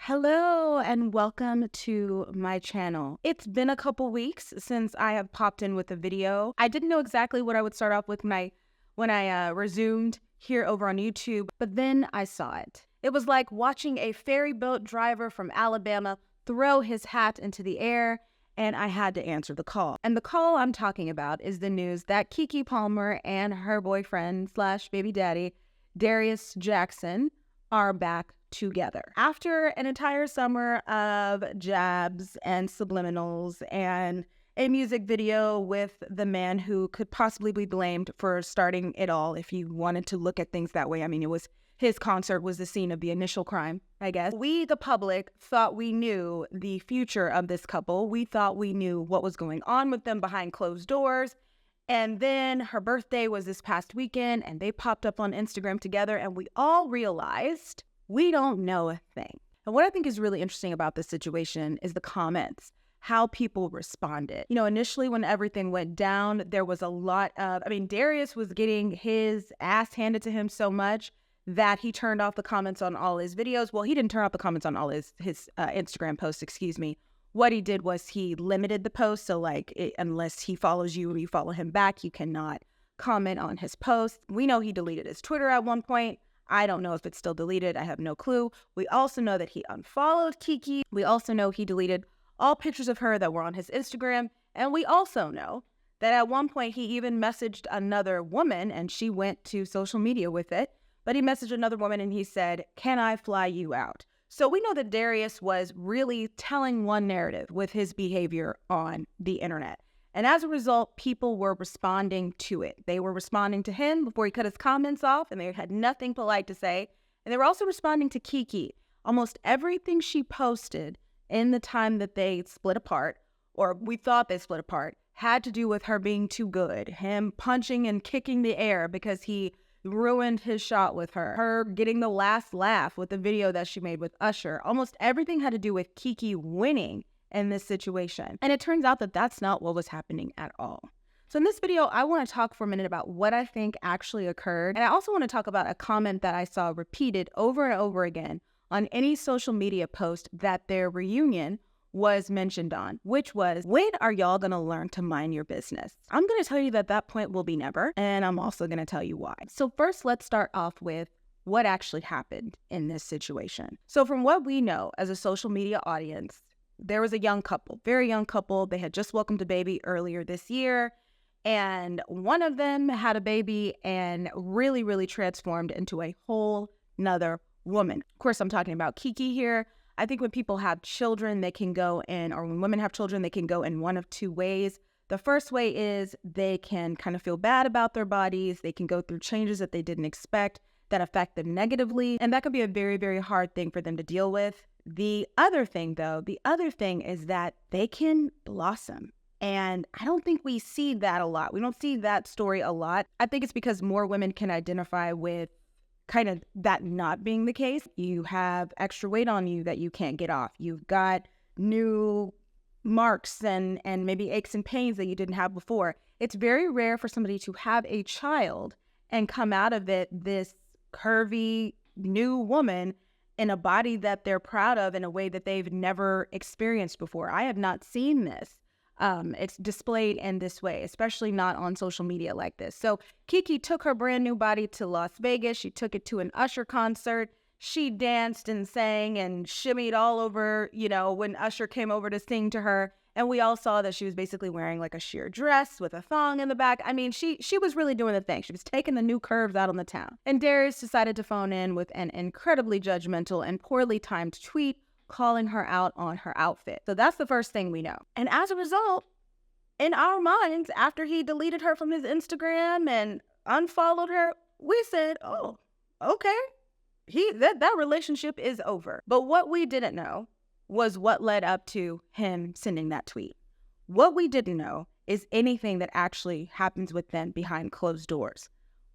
Hello and welcome to my channel. It's been a couple weeks since I have popped in with a video. I didn't know exactly what I would start off with when I resumed here over on YouTube, but then I saw it. It was like watching a ferry boat driver from Alabama throw his hat into the air, and I had to answer the call. And the call I'm talking about is the news that Keke Palmer and her boyfriend slash baby daddy, Darius Jackson, are back together. After an entire summer of jabs and subliminals and a music video with the man who could possibly be blamed for starting it all, if you wanted to look at things that way. I mean, it was his concert was the scene of the initial crime, I guess. We, the public, thought we knew the future of this couple. We thought we knew what was going on with them behind closed doors. And then her birthday was this past weekend, and they popped up on Instagram together, and we all realized we don't know a thing. And what I think is really interesting about this situation is the comments, how people responded. You know, initially when everything went down, there was a lot of, Darius was getting his ass handed to him so much that he turned off the comments on all his videos. Well, he didn't turn off the comments on all his Instagram posts, excuse me. What he did was he limited the post. So unless he follows you or you follow him back, you cannot comment on his posts. We know he deleted his Twitter at one point. I don't know if it's still deleted. I have no clue. We also know that he unfollowed Keke. We also know he deleted all pictures of her that were on his Instagram. And we also know that at one point he even messaged another woman, and she went to social media with it. But he messaged another woman and he said, "Can I fly you out?" So we know that Darius was really telling one narrative with his behavior on the internet. And as a result, people were responding to it. They were responding to him before he cut his comments off, and they had nothing polite to say. And they were also responding to Keke. Almost everything she posted in the time that they split apart, or we thought they split apart, had to do with her being too good, him punching and kicking the air because he ruined his shot with her getting the last laugh with the video that she made with Usher. Almost everything had to do with Keke winning in this situation. And it turns out that that's not what was happening at all. So in this video, I want to talk for a minute about what I think actually occurred. And I also want to talk about a comment that I saw repeated over and over again on any social media post that their reunion was mentioned on, which was, when are y'all going to learn to mind your business? I'm going to tell you that that point will be never. And I'm also going to tell you why. So first, let's start off with what actually happened in this situation. So from what we know as a social media audience, there was a young couple, very young couple. They had just welcomed a baby earlier this year. And one of them had a baby and really, really transformed into a whole nother woman. Of course, I'm talking about Keke here. I think when people have children, they can go in, or when women have children, they can go in one of two ways. The first way is they can kind of feel bad about their bodies. They can go through changes that they didn't expect that affect them negatively. And that can be a very, very hard thing for them to deal with. The other thing is that they can blossom. And I don't think we see that a lot. We don't see that story a lot. I think it's because more women can identify with kind of that not being the case. You have extra weight on you that you can't get off. You've got new marks and maybe aches and pains that you didn't have before. It's very rare for somebody to have a child and come out of it this curvy new woman in a body that they're proud of in a way that they've never experienced before. I have not seen this. It's displayed in this way, especially not on social media like this. So Keke took her brand new body to Las Vegas. She took it to an Usher concert. She danced and sang and shimmied all over, when Usher came over to sing to her. And we all saw that she was basically wearing like a sheer dress with a thong in the back. I mean, she was really doing the thing. She was taking the new curves out on the town. And Darius decided to phone in with an incredibly judgmental and poorly timed tweet calling her out on her outfit. So that's the first thing we know. And as a result, in our minds, after he deleted her from his Instagram and unfollowed her, we said, oh, okay, that relationship is over. But what we didn't know was what led up to him sending that tweet. What we didn't know is anything that actually happens with them behind closed doors.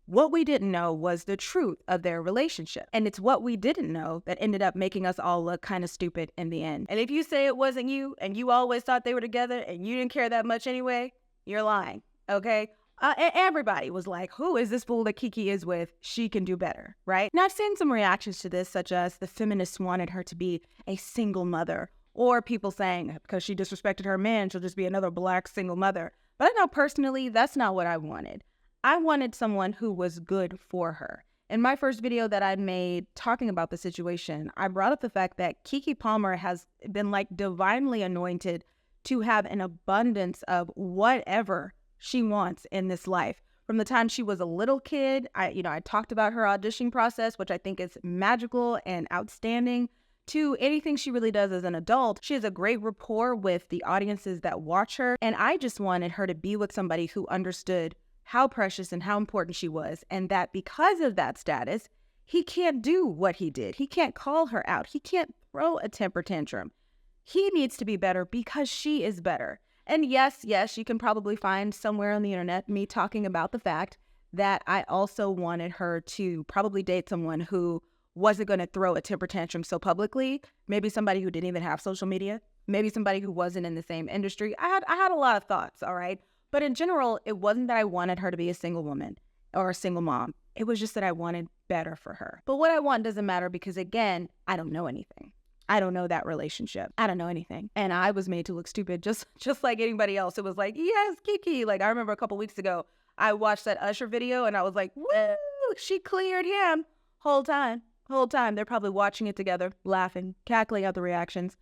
What we didn't know was the truth of their relationship. And it's what we didn't know that ended up making us all look kind of stupid in the end. And if you say it wasn't you and you always thought they were together and you didn't care that much anyway, you're lying, okay? Everybody was like, who is this fool that Keke is with? She can do better, right? And I've seen some reactions to this, such as the feminists wanted her to be a single mother, or people saying because she disrespected her man, she'll just be another Black single mother. But I know personally, that's not what I wanted. I wanted someone who was good for her. In my first video that I made talking about the situation, I brought up the fact that Keke Palmer has been like divinely anointed to have an abundance of whatever she wants in this life. From the time she was a little kid, I talked about her auditioning process, which I think is magical and outstanding, to anything she really does as an adult. She has a great rapport with the audiences that watch her, and I just wanted her to be with somebody who understood how precious and how important she was, and that because of that status, he can't do what he did. He can't call her out. He can't throw a temper tantrum. He needs to be better because she is better. And yes, you can probably find somewhere on the internet me talking about the fact that I also wanted her to probably date someone who wasn't going to throw a temper tantrum so publicly. Maybe somebody who didn't even have social media. Maybe somebody who wasn't in the same industry. I had a lot of thoughts, all right? But in general, it wasn't that I wanted her to be a single woman or a single mom. It was just that I wanted better for her. But what I want doesn't matter because, again, I don't know anything. I don't know that relationship. I don't know anything. And I was made to look stupid just like anybody else. It was like, yes, Keke. Like, I remember a couple weeks ago, I watched that Usher video and I was like, woo, she cleared him. Whole time. They're probably watching it together, laughing, cackling at the reactions.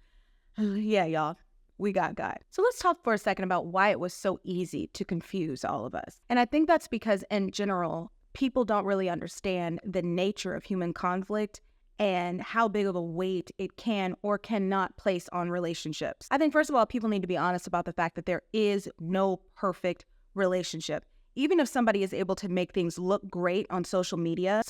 Yeah, y'all. We got. So let's talk for a second about why it was so easy to confuse all of us. And I think that's because in general, people don't really understand the nature of human conflict and how big of a weight it can or cannot place on relationships. I think, first of all, people need to be honest about the fact that there is no perfect relationship. Even if somebody is able to make things look great on social media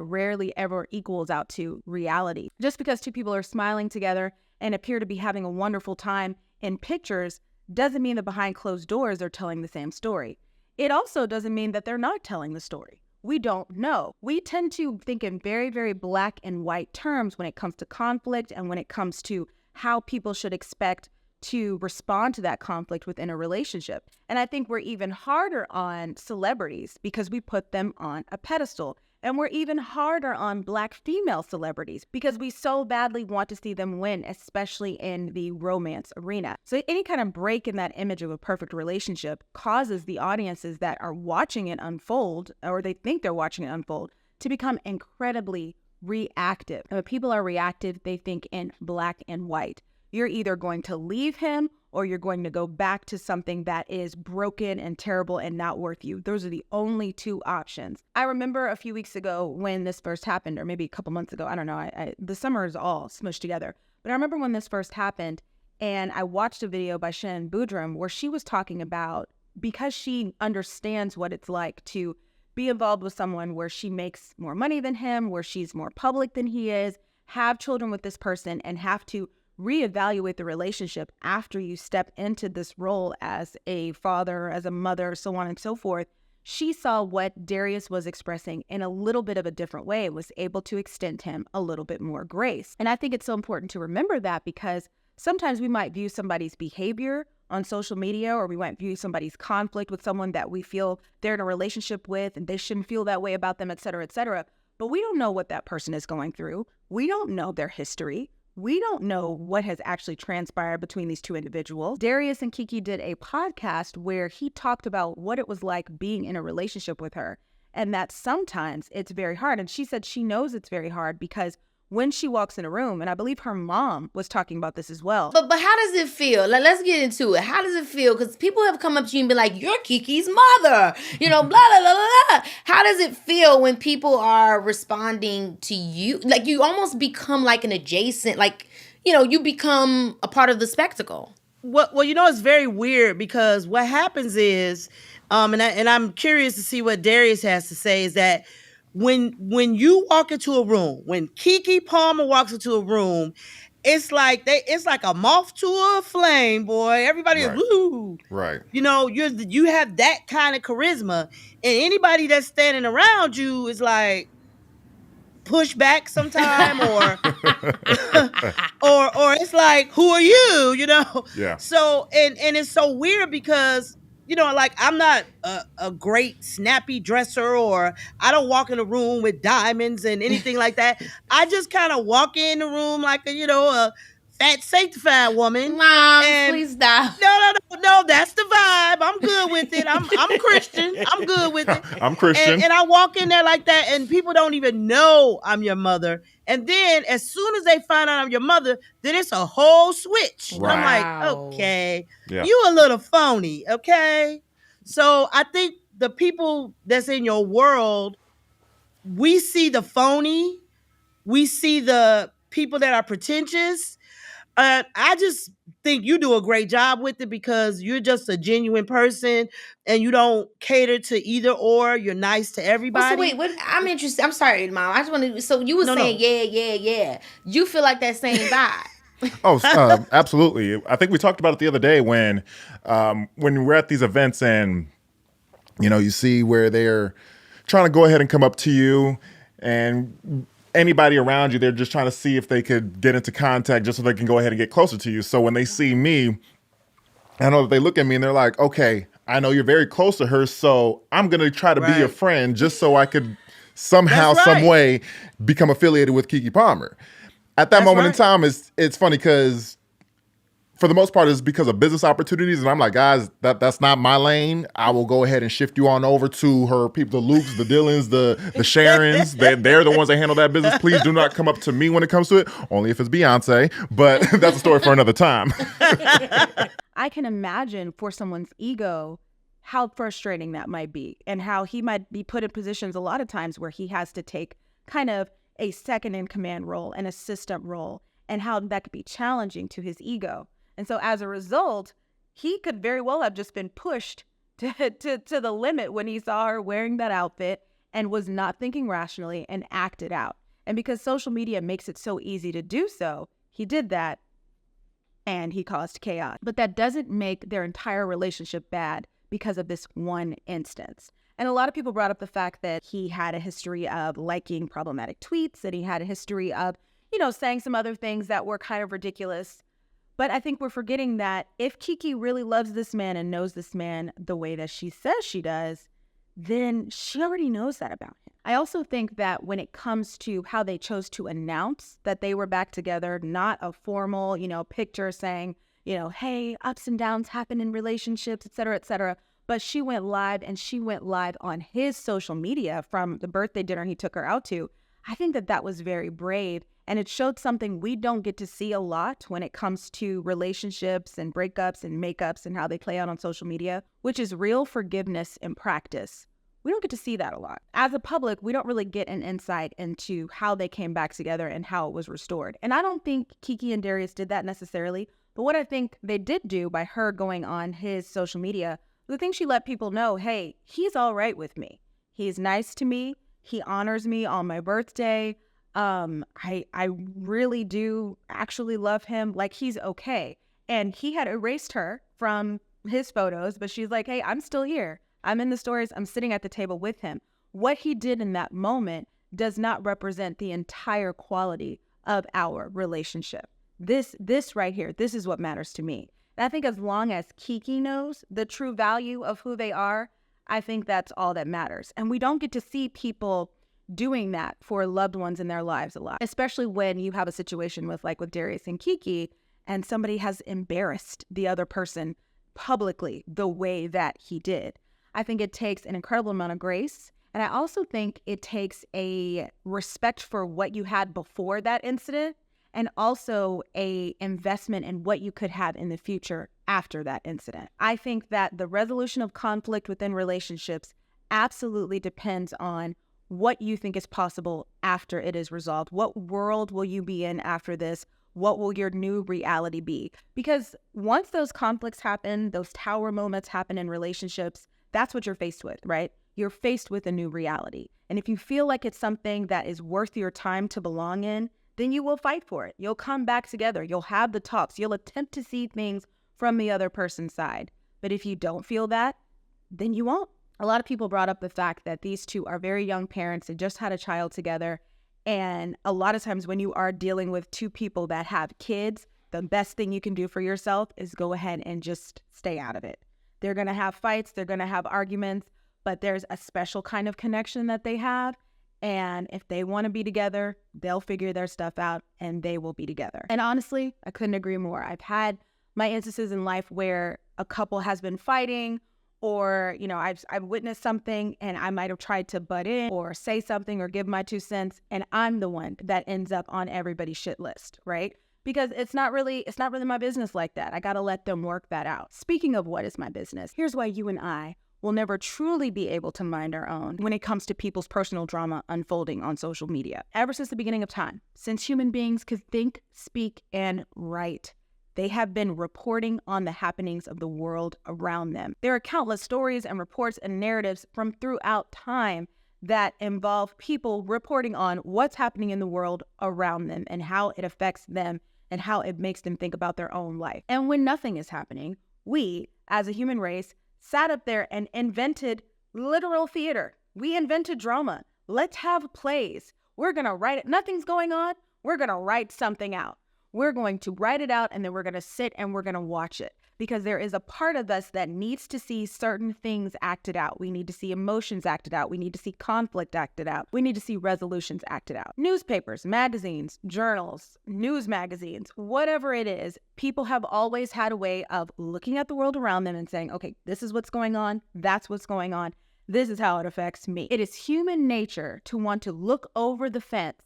rarely ever equals out to reality. Just because two people are smiling together and appear to be having a wonderful time in pictures doesn't mean that behind closed doors they're telling the same story. It also doesn't mean that they're not telling the story. We don't know. We tend to think in very, very black and white terms when it comes to conflict and when it comes to how people should expect to respond to that conflict within a relationship. And I think we're even harder on celebrities because we put them on a pedestal. And we're even harder on Black female celebrities because we so badly want to see them win, especially in the romance arena. So any kind of break in that image of a perfect relationship causes the audiences that are watching it unfold, or they think they're watching it unfold, to become incredibly reactive. And when people are reactive, they think in black and white. You're either going to leave him or you're going to go back to something that is broken and terrible and not worth you. Those are the only two options. I remember a few weeks ago when this first happened, or maybe a couple months ago, I don't know, the summer is all smushed together. But I remember when this first happened and I watched a video by Shannon Boodram where she was talking about, because she understands what it's like to be involved with someone where she makes more money than him, where she's more public than he is, have children with this person, and have to reevaluate the relationship after you step into this role as a father, as a mother, so on and so forth. She saw what Darius was expressing in a little bit of a different way, was able to extend him a little bit more grace. And I think it's so important to remember that because sometimes we might view somebody's behavior on social media, or we might view somebody's conflict with someone that we feel they're in a relationship with and they shouldn't feel that way about them, et cetera, et cetera. But we don't know what that person is going through. We don't know their history. We don't know what has actually transpired between these two individuals. Darius and Keke did a podcast where he talked about what it was like being in a relationship with her, and that sometimes it's very hard. And she said she knows it's very hard because when she walks in a room, and I believe her mom was talking about this as well. But how does it feel? Let's get into it. How does it feel? Because people have come up to you and be like, you're Keke's mother, blah, blah, blah, blah, blah. How does it feel when people are responding to you? Like, you almost become like an adjacent, you become a part of the spectacle. Well, it's very weird because what happens is, and I'm curious to see what Darius has to say, is that when you walk into a room, when Keke Palmer walks into a room, it's like a moth to a flame, boy. Everybody is woo. Right. You have that kind of charisma, and anybody that's standing around you is like push back sometime, or or it's like, who are you? Yeah. So and it's so weird because like I'm not a great snappy dresser, or I don't walk in a room with diamonds and anything like that. I just kind of walk in the room like a fat sanctified woman. Moms, And please stop. no, that's the vibe. I'm good with it. I'm Christian. I'm good with it. I'm Christian. And I walk in there like that, and people don't even know I'm your mother. And then as soon as they find out I'm your mother, then it's a whole switch. Right. I'm like, Wow. okay, Yeah. you a little phony, okay? So I think the people that's in your world, we see the phony, we see the people that are pretentious. I just think you do a great job with it because you're just a genuine person and you don't cater to either or. You're nice to everybody. Well, so wait, what? I'm interested. I'm sorry, Mom. I just want to. So you were saying, yeah. You feel like that same vibe? Oh, absolutely. I think we talked about it the other day when we're at these events and you see where they're trying to go ahead and come up to you, and anybody around you, they're just trying to see if they could get into contact just so they can go ahead and get closer to you. So when they see me, I know that they look at me and they're like, okay, I know you're very close to her, so I'm going to try to be your friend just so I could somehow, some way become affiliated with Keke Palmer. At that moment in time, it's funny because for the most part, it's because of business opportunities. And I'm like, guys, that's not my lane. I will go ahead and shift you on over to her people, the Lukes, the Dylans, the Sharons. They're the ones that handle that business. Please do not come up to me when it comes to it, only if it's Beyonce. But that's a story for another time. I can imagine for someone's ego how frustrating that might be, and how he might be put in positions a lot of times where he has to take kind of a second in command role, an assistant role, and how that could be challenging to his ego. And so as a result, he could very well have just been pushed to the limit when he saw her wearing that outfit and was not thinking rationally and acted out. And because social media makes it so easy to do so, he did that and he caused chaos. But that doesn't make their entire relationship bad because of this one instance. And a lot of people brought up the fact that he had a history of liking problematic tweets, that he had a history of, saying some other things that were kind of ridiculous. But I think we're forgetting that if Keke really loves this man and knows this man the way that she says she does, then she already knows that about him. I also think that when it comes to how they chose to announce that they were back together, not a formal, picture saying, hey, ups and downs happen in relationships, et cetera, but she went live, and she went live on his social media from the birthday dinner he took her out to. I think that was very brave. And it showed something we don't get to see a lot when it comes to relationships and breakups and makeups and how they play out on social media, which is real forgiveness in practice. We don't get to see that a lot. As a public, we don't really get an insight into how they came back together and how it was restored. And I don't think Keke and Darius did that necessarily. But what I think they did do by her going on his social media, the thing she let people know, hey, he's all right with me. He's nice to me. He honors me on my birthday. I really do actually love him. Like, he's okay. And he had erased her from his photos, but she's like, hey, I'm still here. I'm in the stories. I'm sitting at the table with him. What he did in that moment does not represent the entire quality of our relationship. This right here, this is what matters to me. And I think as long as Keke knows the true value of who they are, I think that's all that matters. And we don't get to see people doing that for loved ones in their lives a lot, especially when you have a situation with Darius and Keke, and somebody has embarrassed the other person publicly the way that he did. I think it takes an incredible amount of grace. And I also think it takes a respect for what you had before that incident, and also a investment in what you could have in the future after that incident. I think that the resolution of conflict within relationships absolutely depends on what you think is possible after it is resolved. What world will you be in after this? What will your new reality be? Because once those conflicts happen, those tower moments happen in relationships, that's what you're faced with, right? You're faced with a new reality. And if you feel like it's something that is worth your time to belong in, then you will fight for it. You'll come back together. You'll have the talks. You'll attempt to see things from the other person's side. But if you don't feel that, then you won't. A lot of people brought up the fact that these two are very young parents. They just had a child together. And a lot of times when you are dealing with two people that have kids, the best thing you can do for yourself is go ahead and just stay out of it. They're going to have fights, they're going to have arguments, but there's a special kind of connection that they have. And if they want to be together, they'll figure their stuff out and they will be together. And honestly, I couldn't agree more. I've had my instances in life where a couple has been fighting, or, you know, I've witnessed something and I might have tried to butt in or say something or give my 2 cents, and I'm the one that ends up on everybody's shit list, right? Because it's not really my business like that. I got to let them work that out. Speaking of what is my business, here's why you and I will never truly be able to mind our own when it comes to people's personal drama unfolding on social media. Ever since the beginning of time, since human beings could think, speak, and write, they have been reporting on the happenings of the world around them. There are countless stories and reports and narratives from throughout time that involve people reporting on what's happening in the world around them and how it affects them and how it makes them think about their own life. And when nothing is happening, we, as a human race, sat up there and invented literal theater. We invented drama. Let's have plays. We're going to write it. Nothing's going on. We're going to write something out. We're going to write it out, and then we're going to sit and we're going to watch it, because there is a part of us that needs to see certain things acted out. We need to see emotions acted out. We need to see conflict acted out. We need to see resolutions acted out. Newspapers, magazines, journals, news magazines, whatever it is, people have always had a way of looking at the world around them and saying, okay, this is what's going on. That's what's going on. This is how it affects me. It is human nature to want to look over the fence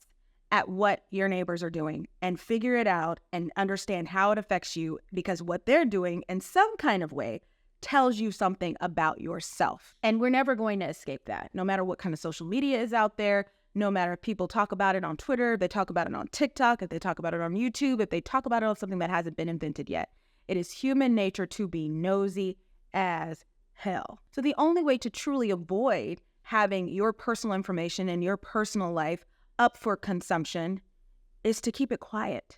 at what your neighbors are doing and figure it out and understand how it affects you, because what they're doing in some kind of way tells you something about yourself. And we're never going to escape that, no matter what kind of social media is out there, no matter if people talk about it on Twitter, if they talk about it on TikTok, if they talk about it on YouTube, if they talk about it on something that hasn't been invented yet. It is human nature to be nosy as hell. So the only way to truly avoid having your personal information and your personal life up for consumption is to keep it quiet.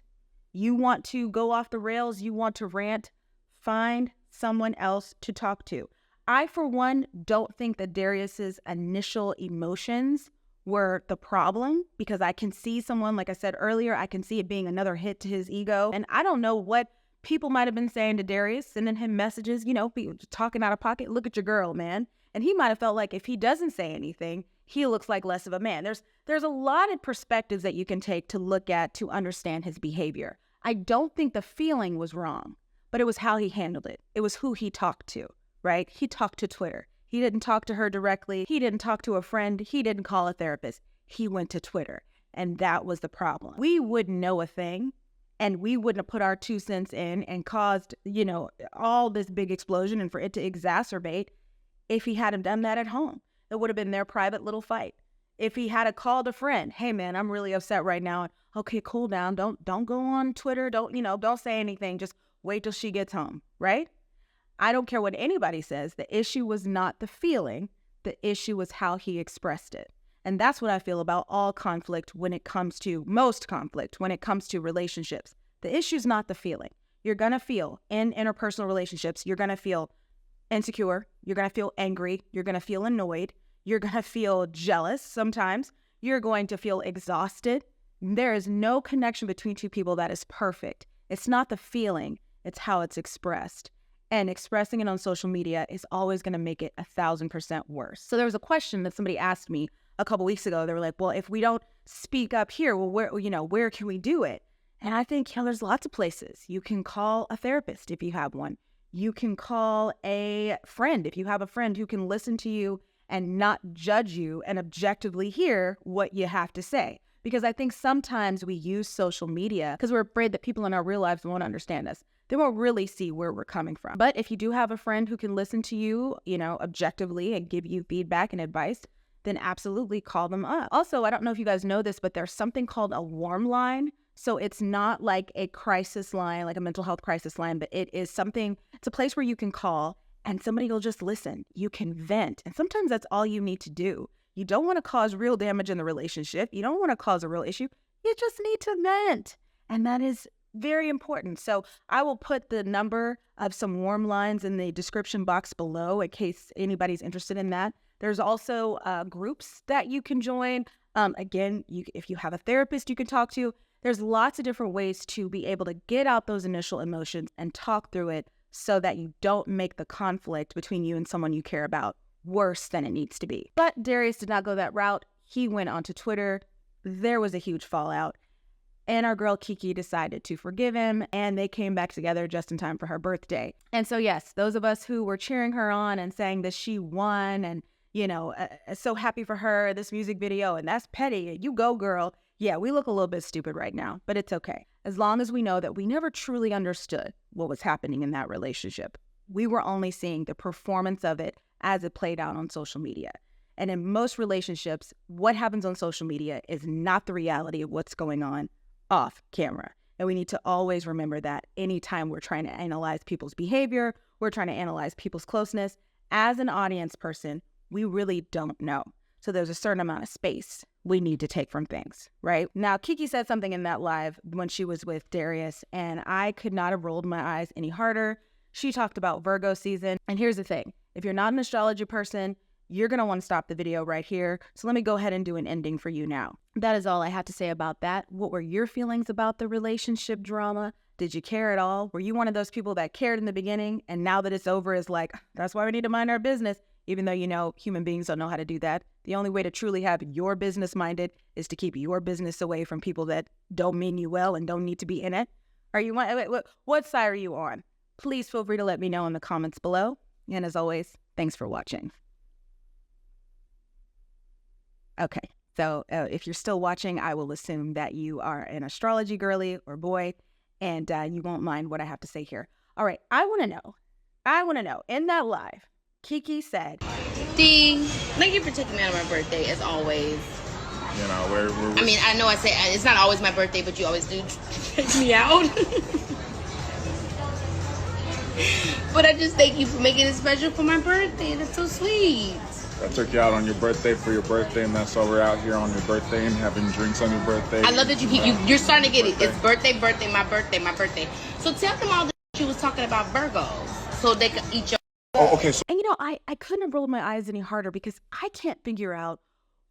You want to go off the rails, you want to rant, find someone else to talk to. I, for one, don't think that Darius's initial emotions were the problem, because I can see someone, like I said earlier, I can see it being another hit to his ego. And I don't know what people might have been saying to Darius, sending him messages, you know, talking out of pocket. Look at your girl, man. And he might have felt like if he doesn't say anything, he looks like less of a man. There's a lot of perspectives that you can take to look at to understand his behavior. I don't think the feeling was wrong, but it was how he handled it. It was who he talked to, right? He talked to Twitter. He didn't talk to her directly. He didn't talk to a friend. He didn't call a therapist. He went to Twitter, and that was the problem. We wouldn't know a thing, and we wouldn't have put our 2 cents in and caused, you know, all this big explosion and for it to exacerbate if he hadn't done that at home. It would have been their private little fight. If he had called a friend, hey man, I'm really upset right now. Okay, cool down. Don't go on Twitter. Don't say anything. Just wait till she gets home, right? I don't care what anybody says. The issue was not the feeling. The issue was how he expressed it. And that's what I feel about all conflict when it comes to, most conflict when it comes to relationships. The issue's not the feeling. You're going to feel in interpersonal relationships, you're going to feel insecure. You're going to feel angry. You're going to feel annoyed. You're going to feel jealous sometimes. You're going to feel exhausted. There is no connection between two people that is perfect. It's not the feeling. It's how it's expressed. And expressing it on social media is always going to make it 1,000% worse. So there was a question that somebody asked me a couple weeks ago. They were like, well, if we don't speak up here, well, where can we do it? And I think, there's lots of places. You can call a therapist if you have one. You can call a friend if you have a friend who can listen to you and not judge you and objectively hear what you have to say. Because I think sometimes we use social media because we're afraid that people in our real lives won't understand us. They won't really see where we're coming from. But if you do have a friend who can listen to you, objectively and give you feedback and advice, then absolutely call them up. Also, I don't know if you guys know this, but there's something called a warm line. So it's not like a crisis line, like a mental health crisis line, but it's a place where you can call and somebody will just listen. You can vent. And sometimes that's all you need to do. You don't want to cause real damage in the relationship. You don't want to cause a real issue. You just need to vent. And that is very important. So I will put the number of some warm lines in the description box below in case anybody's interested in that. There's also groups that you can join. Again, if you have a therapist you can talk to, there's lots of different ways to be able to get out those initial emotions and talk through it so that you don't make the conflict between you and someone you care about worse than it needs to be. But Darius did not go that route. He went onto Twitter. There was a huge fallout. And our girl Keke decided to forgive him, and they came back together just in time for her birthday. And so, yes, those of us who were cheering her on and saying that she won and, you know, so happy for her, this music video, and that's petty, you go, girl. Yeah, we look a little bit stupid right now, but it's okay. As long as we know that we never truly understood what was happening in that relationship. We were only seeing the performance of it as it played out on social media. And in most relationships, what happens on social media is not the reality of what's going on off camera. And we need to always remember that anytime we're trying to analyze people's behavior, we're trying to analyze people's closeness, as an audience person, we really don't know. So there's a certain amount of space we need to take from things, right? Now, Keke said something in that live when she was with Darius, and I could not have rolled my eyes any harder. She talked about Virgo season. And here's the thing. If you're not an astrology person, you're going to want to stop the video right here. So let me go ahead and do an ending for you now. That is all I had to say about that. What were your feelings about the relationship drama? Did you care at all? Were you one of those people that cared in the beginning and now that it's over is like, that's why we need to mind our business, even though, you know, human beings don't know how to do that? The only way to truly have your business minded is to keep your business away from people that don't mean you well and don't need to be in it. Are you, what side are you on? Please feel free to let me know in the comments below. And as always, thanks for watching. Okay, so if you're still watching, I will assume that you are an astrology girly or boy, and you won't mind what I have to say here. All right, I want to know, in that live, Keke said, D, thank you for taking me out of my birthday, as always. You know, I mean, I know I say it's not always my birthday, but you always do take me out. But I just thank you for making it special for my birthday. That's so sweet. I took you out on your birthday for your birthday, and that's why we're out here on your birthday and having drinks on your birthday. I love that you're starting to get it. It's birthday, my birthday. So tell them all that you was talking about Virgos, so they could eat your. Oh, okay. So and you know, I couldn't have rolled my eyes any harder because I can't figure out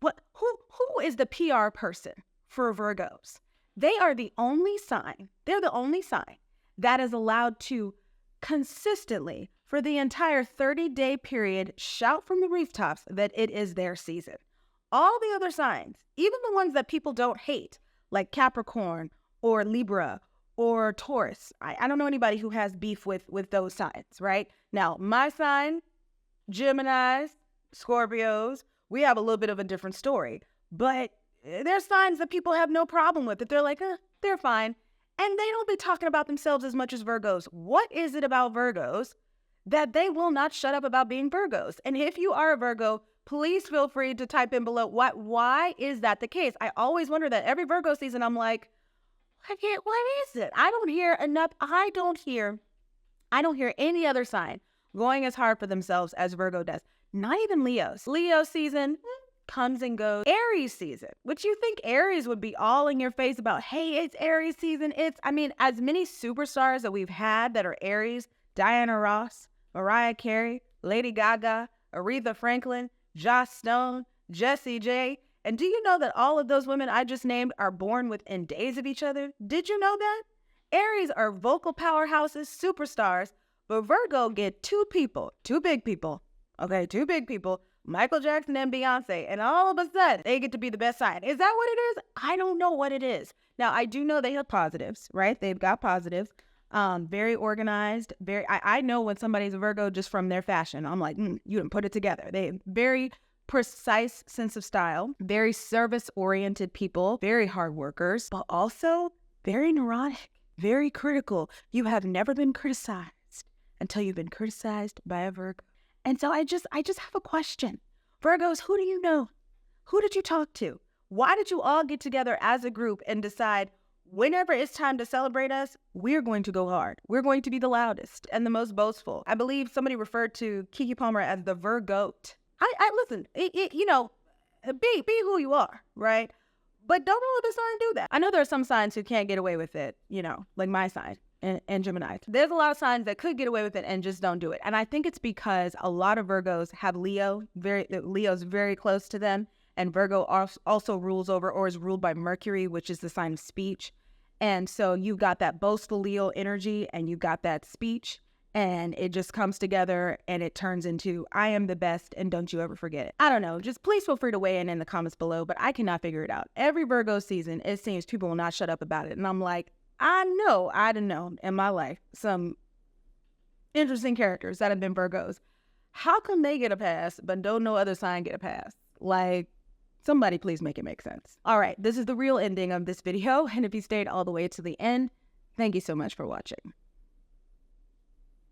who is the PR person for Virgos. They are the only sign. They're the only sign that is allowed to consistently, for the entire 30-day period, shout from the rooftops that it is their season. All the other signs, even the ones that people don't hate, like Capricorn or Libra or Taurus, I don't know anybody who has beef with those signs, right? Now, my sign, Geminis, Scorpios, we have a little bit of a different story, but there's signs that people have no problem with, that they're like, they're fine. And they don't be talking about themselves as much as Virgos. What is it about Virgos that they will not shut up about being Virgos? And if you are a Virgo, please feel free to type in below, why is that the case? I always wonder that every Virgo season, I'm like, what is it? I don't hear enough. I don't hear any other sign going as hard for themselves as Virgo does. Not even Leo's. Leo season comes and goes. Aries season, which you think Aries would be all in your face about, hey, it's Aries season. As many superstars that we've had that are Aries, Diana Ross, Mariah Carey, Lady Gaga, Aretha Franklin, Joss Stone, Jessie J. And do you know that all of those women I just named are born within days of each other? Did you know that? Aries are vocal powerhouses, superstars, but Virgo get two big people, Michael Jackson and Beyonce, and all of a sudden, they get to be the best sign. Is that what it is? I don't know what it is. Now, I do know they have positives, right? They've got positives. Very organized. I know when somebody's a Virgo just from their fashion. I'm like, you didn't put it together. They have very precise sense of style, very service-oriented people, very hard workers, but also very neurotic, very critical. You have never been criticized until you've been criticized by a Virgo. And so I just have a question. Virgos, who do you know? Who did you talk to? Why did you all get together as a group and decide whenever it's time to celebrate us, we're going to go hard. We're going to be the loudest and the most boastful. I believe somebody referred to Keke Palmer as the Virgoat. I listen, you know, be who you are, right? But don't all of the signs do that. I know there are some signs who can't get away with it, you know, like my sign. And Gemini. There's a lot of signs that could get away with it and just don't do it. And I think it's because a lot of Virgos have Leo's very close to them. And Virgo also rules over or is ruled by Mercury, which is the sign of speech. And so you've got that boastful Leo energy and you've got that speech. and it just comes together and it turns into I am the best and don't you ever forget it. I don't know. Just please feel free to weigh in the comments below, but I cannot figure it out. Every Virgo season, it seems people will not shut up about it. And I'm like, I know I'd have known in my life some interesting characters that have been Virgos. How come they get a pass, but don't no other sign get a pass? Like, somebody please make it make sense. All right, this is the real ending of this video. And if you stayed all the way to the end, thank you so much for watching.